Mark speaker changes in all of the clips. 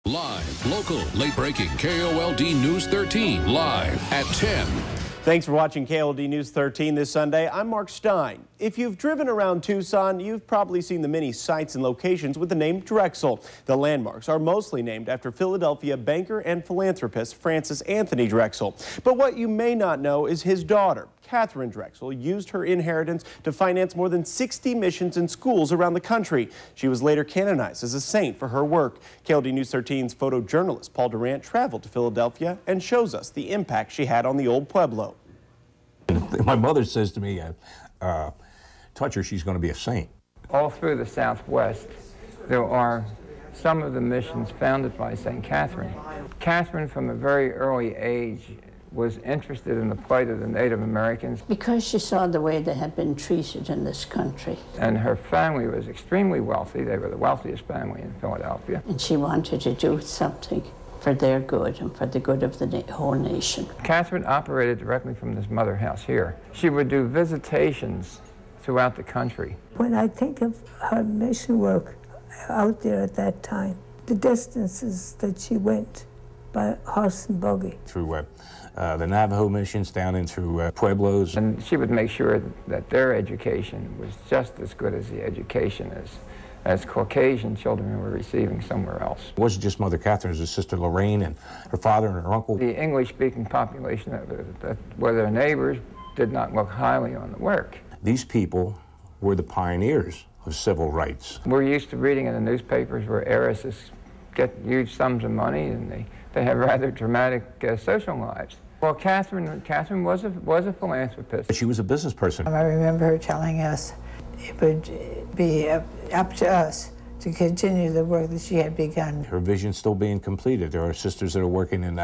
Speaker 1: Live, local, late-breaking KOLD News 13, live at 10.
Speaker 2: Thanks for watching KOLD News 13 this Sunday. I'm Mark Stein. If you've driven around Tucson, you've probably seen the many sites and locations with the name Drexel. The landmarks are mostly named after Philadelphia banker and philanthropist Francis Anthony Drexel. But what you may not know is his daughter, Katharine Drexel, used her inheritance to finance more than 60 missions in schools around the country. She was later canonized as a saint for her work. KOLD News 13's photojournalist Paul Durrant traveled to Philadelphia and shows us the impact she had on the old Pueblo.
Speaker 3: My mother says to me, touch her, she's going to be a saint.
Speaker 4: All through the Southwest, there are some of the missions founded by St. Catherine. Catherine, from a very early age, was interested in the plight of the Native Americans.
Speaker 5: Because she saw the way they had been treated in this country.
Speaker 4: And her family was extremely wealthy. They were the wealthiest family in Philadelphia.
Speaker 5: And she wanted to do something for their good and for the good of the whole nation.
Speaker 4: Catherine operated directly from this mother house here. She would do visitations throughout the country.
Speaker 6: When I think of her mission work out there at that time, the distances that she went by horse and buggy.
Speaker 3: Through the Navajo missions down into Pueblos.
Speaker 4: And she would make sure that their education was just as good as the education as Caucasian children were receiving somewhere else.
Speaker 3: It wasn't just Mother Catherine, it was her sister Lorraine and her father and her uncle.
Speaker 4: The English-speaking population that were their neighbors did not look highly on the work.
Speaker 3: These people were the pioneers of civil rights.
Speaker 4: We're used to reading in the newspapers where heiresses get huge sums of money and they have rather dramatic social lives. Well, Catherine was a philanthropist.
Speaker 3: She was a business person.
Speaker 6: I remember her telling us it would be up to us to continue the work that she had begun.
Speaker 3: Her vision's still being completed. There are sisters that are working in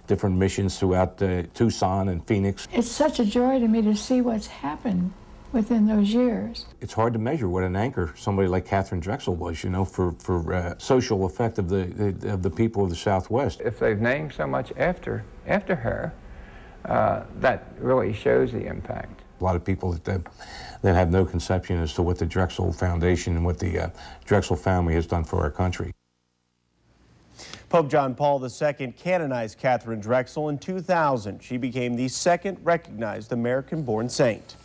Speaker 3: different missions throughout Tucson and Phoenix.
Speaker 7: It's such a joy to me to see what's happened within those years.
Speaker 3: It's hard to measure what an anchor somebody like Katharine Drexel was, you know, for social effect of the people of the Southwest.
Speaker 4: If they've named so much after her, that really shows the impact.
Speaker 3: A lot of people that have no conception as to what the Drexel Foundation and what the Drexel family has done for our country.
Speaker 2: Pope John Paul II canonized Katharine Drexel in 2000. She became the second recognized American-born saint.